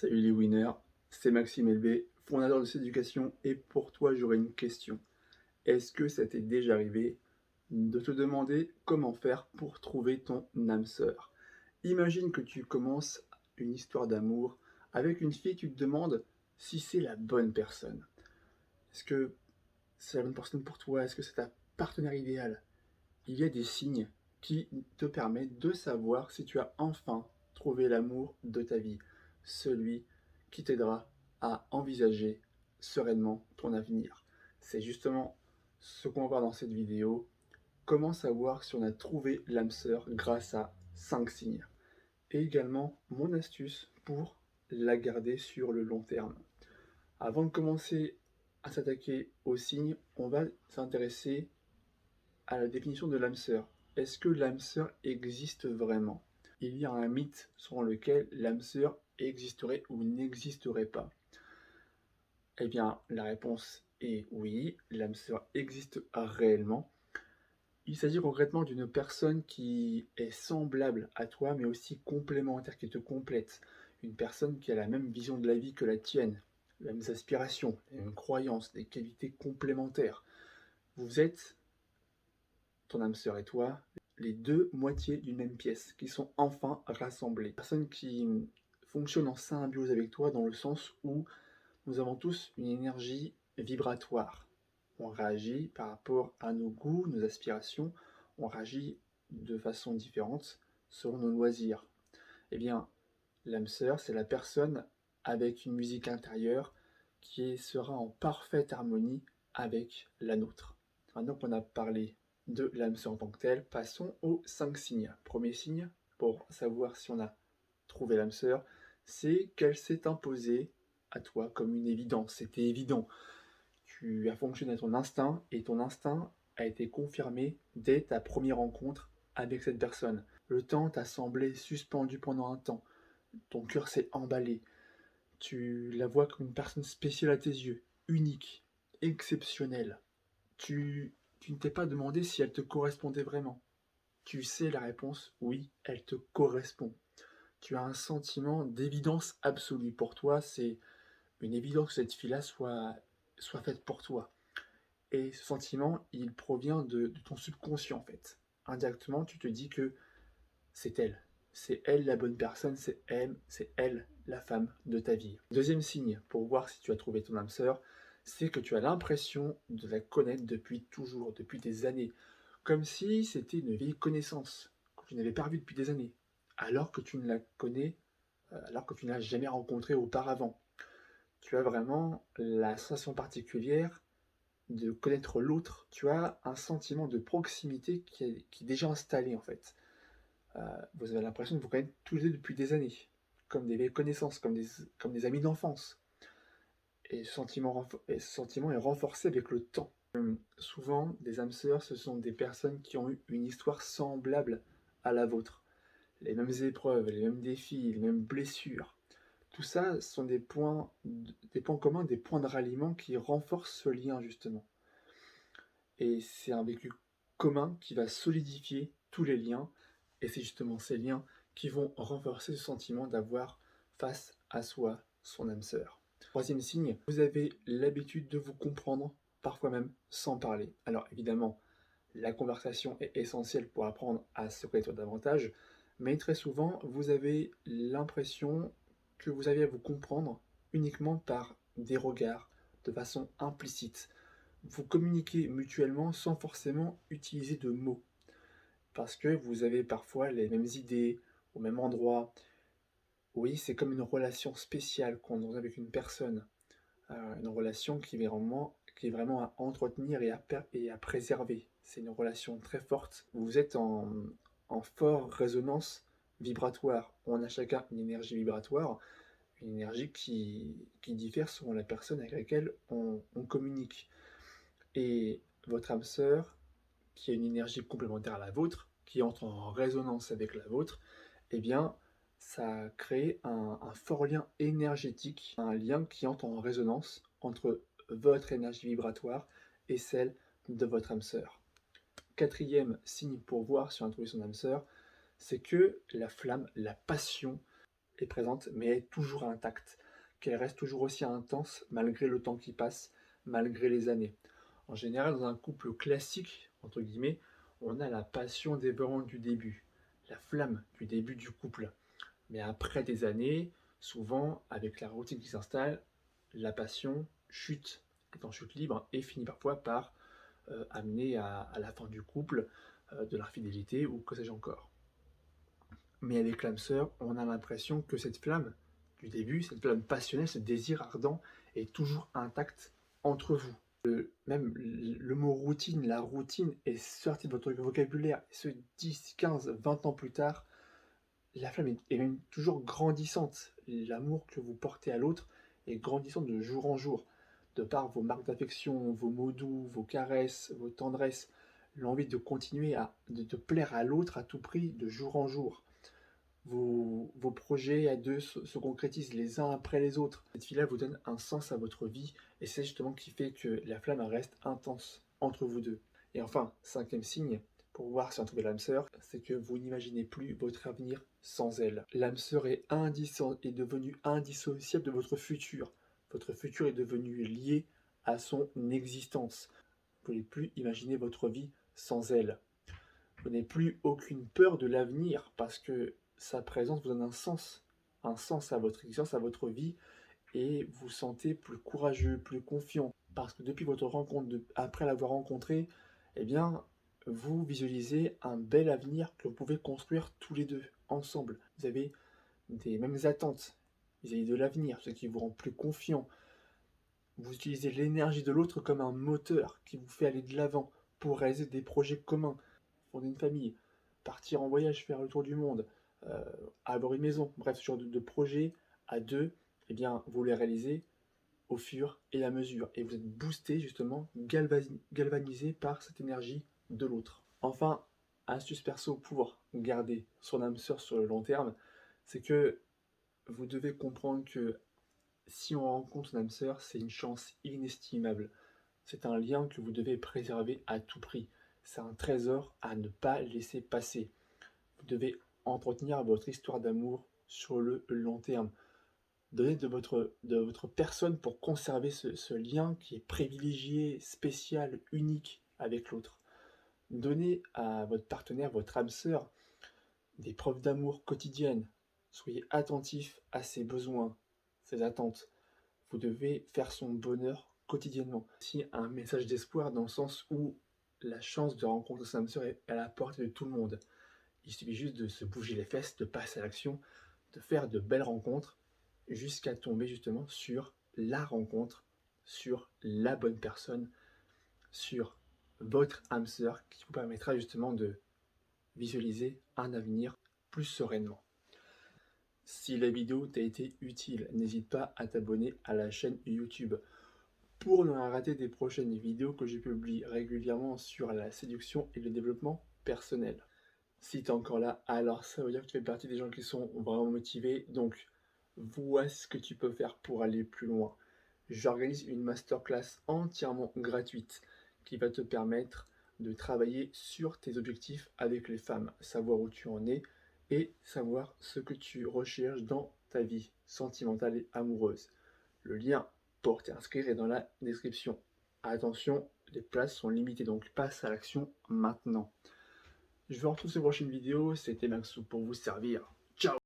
Salut les winners, c'est Maxime LB, fondateur de Céducation, et pour toi j'aurais une question. Est-ce que ça t'est déjà arrivé de te demander comment faire pour trouver ton âme sœur? Imagine que tu commences une histoire d'amour avec une fille, tu te demandes si c'est la bonne personne. Est-ce que c'est la bonne personne pour toi? Est-ce que c'est ta partenaire idéale? Il y a des signes qui te permettent de savoir si tu as enfin trouvé l'amour de ta vie, celui qui t'aidera à envisager sereinement ton avenir. C'est justement ce qu'on va voir dans cette vidéo. Comment savoir si on a trouvé l'âme sœur grâce à 5 signes. Et également mon astuce pour la garder sur le long terme. Avant de commencer à s'attaquer aux signes, on va s'intéresser à la définition de l'âme sœur. Est-ce que l'âme sœur existe vraiment? Il y a un mythe selon lequel l'âme sœur existerait ou n'existerait pas. Eh bien, la réponse est oui, l'âme sœur existe réellement. Il s'agit concrètement d'une personne qui est semblable à toi, mais aussi complémentaire, qui te complète. Une personne qui a la même vision de la vie que la tienne, les mêmes aspirations, les mêmes croyances, des qualités complémentaires. Vous êtes, ton âme sœur et toi, les deux moitiés d'une même pièce qui sont enfin rassemblées. Personne qui fonctionne en symbiose avec toi dans le sens où nous avons tous une énergie vibratoire. On réagit par rapport à nos goûts, nos aspirations, on réagit de façon différente selon nos loisirs. Eh bien, l'âme sœur, c'est la personne avec une musique intérieure qui sera en parfaite harmonie avec la nôtre. Maintenant qu'on a parlé de l'âme sœur en tant que telle, passons aux 5 signes. Premier signe, pour savoir si on a trouvé l'âme sœur, c'est qu'elle s'est imposée à toi comme une évidence. C'était évident. Tu as fonctionné à ton instinct et ton instinct a été confirmé dès ta première rencontre avec cette personne. Le temps t'a semblé suspendu pendant un temps. Ton cœur s'est emballé. Tu la vois comme une personne spéciale à tes yeux, unique, exceptionnelle. Tu ne t'es pas demandé si elle te correspondait vraiment. Tu sais la réponse, oui, elle te correspond. Tu as un sentiment d'évidence absolue. Pour toi, c'est une évidence que cette fille-là soit faite pour toi. Et ce sentiment, il provient de ton subconscient en fait. Indirectement, tu te dis que c'est elle. C'est elle la bonne personne, c'est elle la femme de ta vie. Deuxième signe pour voir si tu as trouvé ton âme sœur, c'est que tu as l'impression de la connaître depuis toujours, depuis des années. Comme si c'était une vieille connaissance que tu n'avais pas revue depuis des années. Alors que tu ne la connais, alors que tu ne l'as jamais rencontrée auparavant. Tu as vraiment la sensation particulière de connaître l'autre. Tu as un sentiment de proximité qui est déjà installé en fait. Vous avez l'impression de vous connaître tous les deux depuis des années, comme des vieilles connaissances, comme des amis d'enfance. Et ce sentiment est renforcé avec le temps. Souvent, des âmes sœurs, ce sont des personnes qui ont eu une histoire semblable à la vôtre. Les mêmes épreuves, les mêmes défis, les mêmes blessures. Tout ça sont des points communs, des points de ralliement qui renforcent ce lien justement. Et c'est un vécu commun qui va solidifier tous les liens. Et c'est justement ces liens qui vont renforcer ce sentiment d'avoir face à soi son âme sœur. Troisième signe, vous avez l'habitude de vous comprendre, parfois même sans parler. Alors évidemment, la conversation est essentielle pour apprendre à se connaître davantage, mais très souvent, vous avez l'impression que vous avez à vous comprendre uniquement par des regards, de façon implicite. Vous communiquez mutuellement sans forcément utiliser de mots, parce que vous avez parfois les mêmes idées au même endroit. Oui, c'est comme une relation spéciale qu'on a avec une personne, une relation qui est vraiment à entretenir et à préserver. C'est une relation très forte. Vous êtes en forte résonance vibratoire. On a chacun une énergie vibratoire, une énergie qui diffère selon la personne avec laquelle on communique. Et votre âme sœur, qui a une énergie complémentaire à la vôtre, qui entre en résonance avec la vôtre, eh bien, ça crée un fort lien énergétique, un lien qui entre en résonance entre votre énergie vibratoire et celle de votre âme sœur. Quatrième signe pour voir si on a trouvé son âme sœur, c'est que la flamme, la passion est présente, mais est toujours intacte, qu'elle reste toujours aussi intense malgré le temps qui passe, malgré les années. En général, dans un couple classique, entre guillemets, on a la passion dévorante du début, la flamme du début du couple. Mais après des années, souvent, avec la routine qui s'installe, la passion chute, est en chute libre et finit parfois par amener à la fin du couple, de l'infidélité ou que sais-je encore. Mais avec l'âme sœur, on a l'impression que cette flamme du début, cette flamme passionnelle, ce désir ardent est toujours intact entre vous. Même le mot routine, la routine est sorti de votre vocabulaire. Et ce 10, 15, 20 ans plus tard, la flamme est même toujours grandissante. L'amour que vous portez à l'autre est grandissant de jour en jour. De par vos marques d'affection, vos mots doux, vos caresses, vos tendresses, l'envie de continuer de plaire à l'autre à tout prix de jour en jour. Vos projets à deux se concrétisent les uns après les autres. Cette fille-là vous donne un sens à votre vie et c'est justement ce qui fait que la flamme reste intense entre vous deux. Et enfin, cinquième signe, pour voir si on trouve l'âme sœur, c'est que vous n'imaginez plus votre avenir sans elle. L'âme sœur est devenue indissociable de votre futur. Votre futur est devenu lié à son existence. Vous ne pouvez plus imaginer votre vie sans elle. Vous n'avez plus aucune peur de l'avenir parce que sa présence vous donne un sens à votre existence, à votre vie, et vous vous sentez plus courageux, plus confiant. Parce que depuis votre rencontre, après l'avoir rencontré, eh bien, vous visualisez un bel avenir que vous pouvez construire tous les deux, ensemble. Vous avez des mêmes attentes vis-à-vis de l'avenir, ce qui vous rend plus confiant. Vous utilisez l'énergie de l'autre comme un moteur qui vous fait aller de l'avant pour réaliser des projets communs, fonder une famille, partir en voyage, faire le tour du monde, avoir une maison, bref, ce genre de projets à deux, eh bien, vous les réalisez au fur et à mesure. Et vous êtes boosté, justement, galvanisé par cette énergie de l'autre. Enfin, astuce perso pour garder son âme sœur sur le long terme, c'est que vous devez comprendre que si on rencontre son âme sœur, c'est une chance inestimable. C'est un lien que vous devez préserver à tout prix. C'est un trésor à ne pas laisser passer. Vous devez entretenir votre histoire d'amour sur le long terme. Donnez de votre personne pour conserver ce lien qui est privilégié, spécial, unique avec l'autre. Donnez à votre partenaire, votre âme sœur, des preuves d'amour quotidiennes. Soyez attentif à ses besoins, ses attentes. Vous devez faire son bonheur quotidiennement. Aussi un message d'espoir dans le sens où la chance de rencontrer sa âme sœur est à la portée de tout le monde. Il suffit juste de se bouger les fesses, de passer à l'action, de faire de belles rencontres, jusqu'à tomber justement sur la rencontre, sur la bonne personne, sur votre âme sœur qui vous permettra justement de visualiser un avenir plus sereinement. Si la vidéo t'a été utile, n'hésite pas à t'abonner à la chaîne YouTube pour ne rien rater des prochaines vidéos que je publie régulièrement sur la séduction et le développement personnel. Si tu es encore là, alors ça veut dire que tu fais partie des gens qui sont vraiment motivés. Donc, voici ce que tu peux faire pour aller plus loin. J'organise une masterclass entièrement gratuite qui va te permettre de travailler sur tes objectifs avec les femmes, savoir où tu en es et savoir ce que tu recherches dans ta vie sentimentale et amoureuse. Le lien pour t'inscrire est dans la description. Attention, les places sont limitées, donc passe à l'action maintenant. Je vous retrouve sur une prochaine vidéo, c'était Maxou pour vous servir. Ciao!